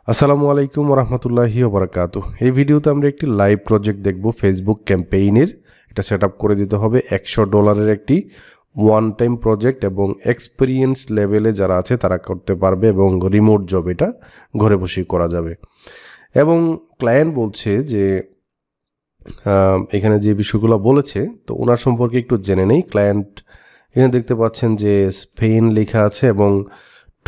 আসসালামু আলাইকুম ওরহমতুল্লাহি ওবরাকাতুহ। এই ভিডিওতে আমরা একটি লাইভ প্রজেক্ট দেখব ফেসবুক ক্যাম্পেইনের। এটা সেট আপ করে দিতে হবে $100 একটি ওয়ান টাইম প্রজেক্ট এবং এক্সপিরিয়েন্স লেভেলে যারা আছে তারা করতে পারবে এবং রিমোট জব এটা ঘরে বসেই করা যাবে। এবং ক্লায়েন্ট বলছে যে এখানে যে বিষয়গুলো বলেছে তো ওনার সম্পর্কে একটু জেনে নেই। ক্লায়েন্ট এখানে দেখতে পাচ্ছেন যে স্পেন লেখা আছে এবং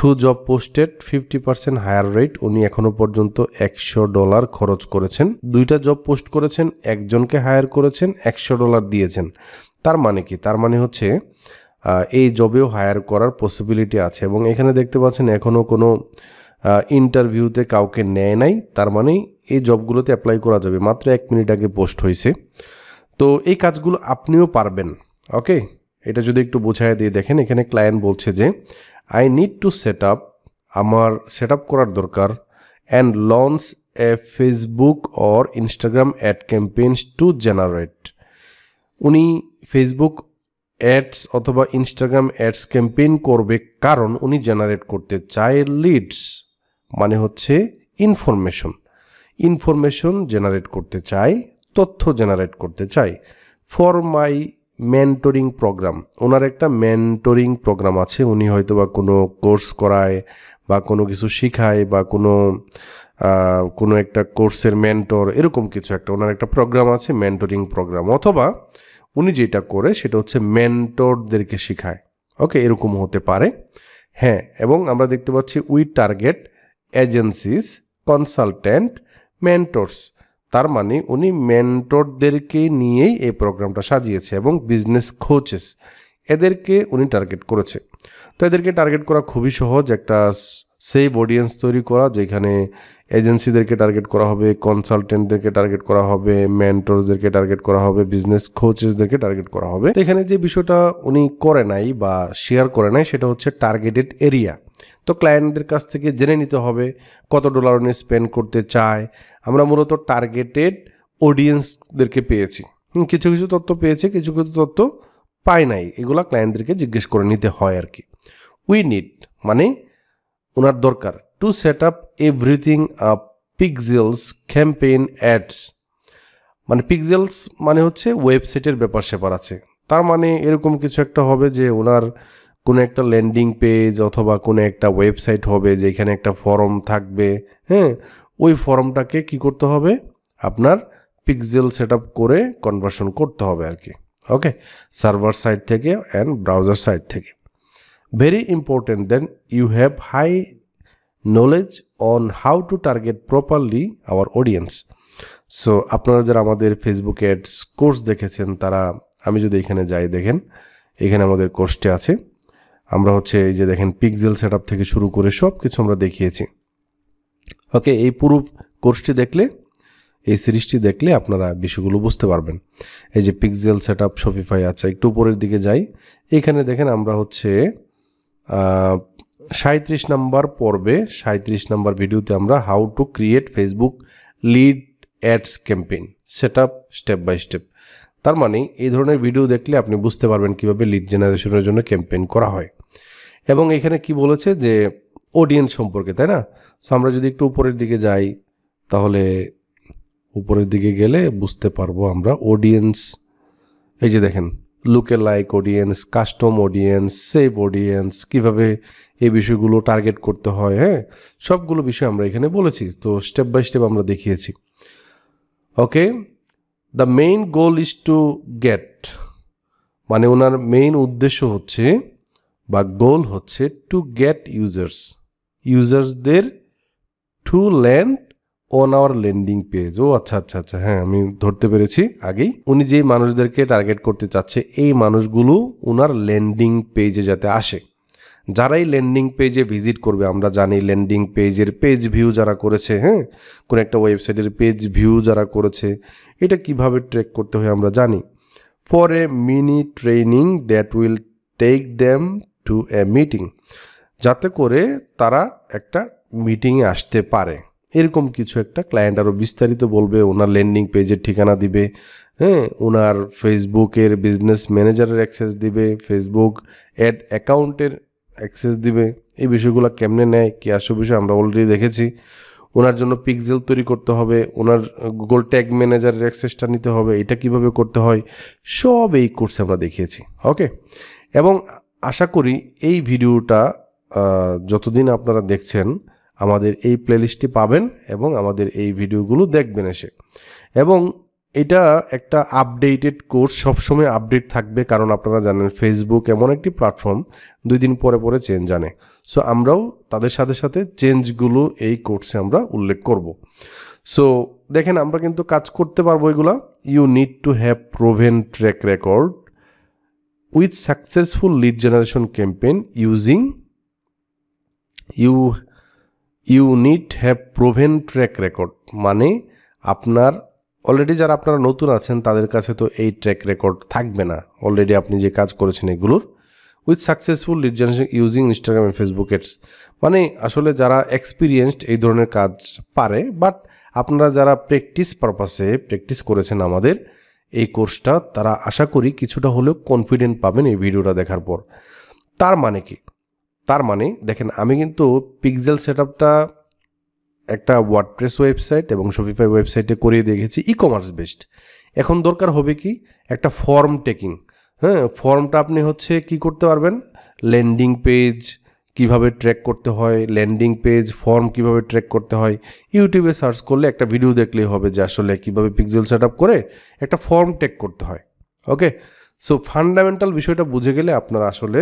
to job posted 50% higher rate. উনি এখনো পর্যন্ত $100 খরচ করেছেন। 2টা জব পোস্ট করেছেন, একজনকে হায়ার করেছেন, $100 দিয়েছেন। তার মানে কি? তার মানে হচ্ছে এই জবেও হায়ার করার পসিবিলিটি আছে। এবং এখানে দেখতে পাচ্ছেন এখনও কোনো ইন্টারভিউতে কাউকে নেয় নাই। তার মানে এই জবগুলোতে অ্যাপ্লাই করা যাবে। মাত্র 1 মিনিট আগে পোস্ট হয়েছে। তো এই কাজগুলো আপনিও পারবেন। ওকে, এটা যদি একটু বোঝায় দিয়ে দেখেন, এখানে ক্লায়েন্ট বলছে যে I need to set up, আমার সেট আপ করার দরকার, and launch a Facebook or Instagram ad campaigns to generate. উনি ফেসবুক অ্যাডস অথবা ইনস্টাগ্রাম অ্যাডস ক্যাম্পেইন করবে কারণ উনি জেনারেট করতে চায় লিডস, মানে হচ্ছে ইনফরমেশন জেনারেট করতে চায়, তথ্য জেনারেট করতে চায় ফর মাই মেন্টরিং প্রোগ্রাম। ওনার একটা মেন্টরিং প্রোগ্রাম আছে। উনি হয়তো বা কোনো কোর্স করায় বা কোনো কিছু শিখায় বা কোনো একটা কোর্সের মেন্টর, এরকম কিছু একটা ওনার একটা প্রোগ্রাম আছে, মেন্টরিং প্রোগ্রাম। অথবা উনি যেটা করে সেটা হচ্ছে মেন্টরদেরকে শিখায়। ওকে, এরকম হতে পারে। হ্যাঁ, এবং আমরা দেখতে পাচ্ছি we target agencies, consultant, mentors. তার মানে উনি মেন্টরদেরকে নিয়েই এই প্রোগ্রামটা সাজিয়েছে এবং বিজনেস কোচেস এদেরকে উনি টার্গেট করেছে। তো এদেরকে টার্গেট করা খুবই সহজ। একটা সেভ অডিয়েন্স তৈরি করা, যেখানে এজেন্সিদেরকে টার্গেট করা হবে, কনসালটেন্টদেরকে টার্গেট করা হবে, মেন্টরসদেরকে টার্গেট করা হবে, বিজনেস কোচেসদেরকে টার্গেট করা হবে। তো এখানে যে বিষয়টা উনি করে নাই বা শেয়ার করে নাই সেটা হচ্ছে টার্গেটেড এরিয়া। তো ক্লায়েন্টদের কাছ থেকে জেনে নিতে হবে কত ডলার উনি স্পেন্ড করতে চায়। আমরা মূলত টার্গেটেড অডিয়েন্সদেরকে পেয়েছি, কিছু কিছু তথ্য পেয়েছি, কিছু কিছু তথ্য পাই নাই। এগুলা ক্লায়েন্টদেরকে জিজ্ঞেস করে নিতে হয় আর কি। উই নিড মানে ওনার দরকার to set up everything up pixels campaign ads. মানে পিক্সেলস মানে হচ্ছে ওয়েবসাইটের ব্যাপার স্যাপার আছে। তার মানে এরকম কিছু একটা হবে যে ওনার কোনো একটা ল্যান্ডিং পেজ অথবা কোনো একটা ওয়েবসাইট হবে যেখানে একটা ফর্ম থাকবে। হ্যাঁ, ওই ফর্মটাকে কি করতে হবে? আপনার পিক্সেল সেট আপ করে কনভার্সন করতে হবে আর কি। ওকে, সার্ভার সাইড থেকে অ্যান্ড ব্রাউজার সাইড থেকে। Very important then you have high knowledge on how to target properly our audience. So আপনারা যারা আমাদের ফেসবুক অ্যাডস কোর্স দেখেছেন তারা, আমি যদি এখানে যাই, দেখেন এখানে আমাদের কোর্সটি আছে। আমরা হচ্ছে এই যে দেখেন পিক্সেল সেট আপ থেকে শুরু করে সব কিছু আমরা দেখিয়েছি। ওকে, এই পুরো কোর্সটি দেখলে, এই সিরিজটি দেখলে আপনারা বিষয়গুলো বুঝতে পারবেন। এই যে পিক্সেল সেট আপ শপিফাই আছে, একটু উপরের দিকে যাই, এখানে দেখেন আমরা হচ্ছে 37 নম্বর পর্বে 37 নম্বর ভিডিওতে আমরা how to create Facebook lead ads campaign set up step by step. তার মানে এই ধরনের ভিডিও দেখলে আপনি বুঝতে পারবেন কিভাবে লিড জেনারেশনের জন্য ক্যাম্পেইন করা হয়। এবং এখানে কি বলেছে যে অডিয়েন্স সম্পর্কে, তাই না? সো আমরা যদি একটু উপরের দিকে যাই তাহলে উপরের দিকে গেলে বুঝতে পারবো আমরা অডিয়েন্স। এই যে দেখেন লুকে like audience, custom audience, save audience, কীভাবে এই বিষয়গুলো টার্গেট করতে হয়। হ্যাঁ, সবগুলো বিষয় আমরা এখানে বলেছি। তো স্টেপ বাই স্টেপ আমরা দেখিয়েছি। Okay, the main goal is to get, মানে ওনার মেইন উদ্দেশ্য হচ্ছে বা গোল হচ্ছে টু গেট ইউজার্সদের to land on our landing page. ও আচ্ছা আচ্ছা আচ্ছা, হ্যাঁ আমি ধরতে পেরেছি আগেই। উনি যেই মানুষদেরকে টার্গেট করতে চাচ্ছে এই মানুষগুলো ওনার ল্যান্ডিং পেজে যাতে আসে। যারাই ল্যান্ডিং পেজে ভিজিট করবে, আমরা জানি ল্যান্ডিং পেজের পেজ ভিউ যারা করেছে, হ্যাঁ কোনো একটা ওয়েবসাইটের পেজ ভিউ যারা করেছে, এটা কিভাবে ট্র্যাক করতে হয় আমরা জানি। For a mini training that will take them to a meeting, যাতে করে তারা একটা মিটিংয়ে আসতে পারে, এরকম কিছু একটা ক্লায়েন্ট আরও বিস্তারিত বলবে। ওনার ল্যান্ডিং পেজের ঠিকানা দিবে, হ্যাঁ ওনার ফেসবুকের বিজনেস ম্যানেজারের অ্যাক্সেস দিবে, ফেসবুক অ্যাড অ্যাকাউন্টের অ্যাক্সেস দিবে। এই বিষয়গুলো কেমনে নেয়, কি আসল বিষয় আমরা অলরেডি দেখেছি। ওনার জন্য পিক্সেল তৈরি করতে হবে, ওনার গুগল ট্যাগ ম্যানেজারের অ্যাক্সেসটা নিতে হবে, এটা কিভাবে করতে হয় সব এই কোর্সে আমরা দেখিয়েছি। ওকে, এবং আশা করি এই ভিডিওটা যতদিন আপনারা দেখছেন আমাদের এই প্লেলিস্টটি পাবেন এবং আমাদের এই ভিডিওগুলো দেখবেন এসে। এবং এটা একটা আপডেটেড কোর্স, সবসময় আপডেট থাকবে, কারণ আপনারা জানেন ফেসবুক এমন একটি প্ল্যাটফর্ম 2 দিন পরে পরে চেঞ্জ আনে। সো আমরাও তাদের সাথে সাথে চেঞ্জগুলো এই কোর্সে আমরা উল্লেখ করব। সো দেখেন আমরা কিন্তু কাজ করতে পারবো এগুলা। You need to have proven track record with successful lead generation campaign using you need have proven track record, মানে আপনার অলরেডি যারা আপনারা নতুন আছেন তাদের কাছে তো এই ট্র্যাক রেকর্ড থাকবে না, অলরেডি আপনি যে কাজ করেছেন এগুলোর। With successful lead generation using Instagram and Facebook ads, মানে আসলে যারা এক্সপিরিয়েন্সড এই ধরনের কাজ পারে, বাট আপনারা যারা প্র্যাকটিস পারপাসে প্র্যাকটিস করেছেন আমাদের এই কোর্সটা, তারা আশা করি কিছুটা হলেও কনফিডেন্ট পাবেন এই ভিডিওটা দেখার পর। তার মানে কি? তার মানে দেখেন আমি কিন্তু পিক্সেল সেটআপটা একটা ওয়ার্ডপ্রেস ওয়েবসাইট এবং শপিফাই ওয়েবসাইটে করিয়ে দেখেছি ই কমার্স বেসড। এখন দরকার হবে কি একটা ফর্ম টেকিং। হ্যাঁ, ফর্মটা আপনি হচ্ছে কি করতে পারবেন, ল্যান্ডিং পেজ কিভাবে ট্র্যাক করতে হয়, ল্যান্ডিং পেজ ফর্ম কিভাবে ট্র্যাক করতে হয়, ইউটিউবে সার্চ করলে একটা ভিডিও দেখলেই হবে যে আসলে কিভাবে পিক্সেল সেটআপ করে একটা ফর্ম ট্র্যাক করতে হয়। ওকে, সো ফান্ডামেন্টাল বিষয়টা বুঝে গেলে আপনারা আসলে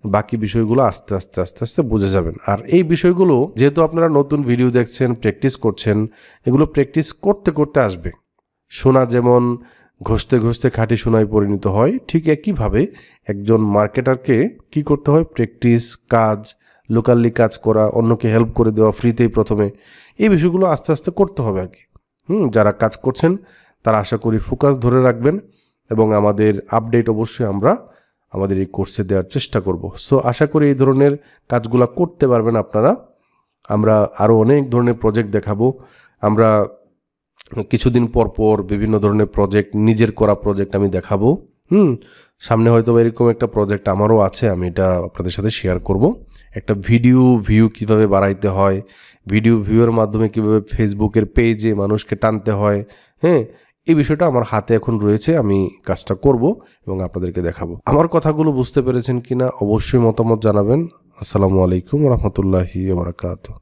বাকি বিষয়গুলো আস্তে আস্তে আস্তে আস্তে বুঝে যাবেন। আর এই বিষয়গুলো যেহেতু আপনারা নতুন ভিডিও দেখছেন, প্র্যাকটিস করছেন, এগুলো প্র্যাকটিস করতে করতে আসবে। শোনা যেমন ঘষতে ঘষতে খাঁটি শোনায় পরিণত হয়, ঠিক একইভাবে একজন মার্কেটারকে কি করতে হয়, প্র্যাকটিস, কাজ, লোকালি কাজ করা, অন্যকে হেল্প করে দেওয়া ফ্রিতেই প্রথমে, এই বিষয়গুলো আস্তে আস্তে করতে হবে আর কি। যারা কাজ করছেন তারা আশা করি ফোকাস ধরে রাখবেন এবং আমাদের আপডেট অবশ্যই আমরা আমাদের এই কোর্সে দেওয়ার চেষ্টা করব। সো আশা করি এই ধরনের কাজগুলো করতে পারবেন আপনারা। আমরা আরও অনেক ধরনের প্রজেক্ট দেখাবো। আমরা কিছুদিন পর পর বিভিন্ন ধরনের প্রজেক্ট, নিজের করা প্রজেক্ট আমি দেখাবো। সামনে হয়তো এরকম একটা প্রজেক্ট আমারও আছে, আমি এটা আপনাদের সাথে শেয়ার করব। একটা ভিডিও ভিউ কিভাবে বাড়াইতে হয়, ভিডিও ভিউয়ের মাধ্যমে কিভাবে ফেসবুকের পেজে মানুষকে টানতে হয়, হ্যাঁ, এই বিষয়টা আমার হাতে এখন রয়েছে, আমি কাজটা করব এবং আপনাদেরকে দেখাবো। আমার কথাগুলো বুঝতে পেরেছেন কিনা অবশ্যই মতামত জানাবেন। আসসালামু আলাইকুম রহমতুল্লাহি ওয়া বারাকাতুহু।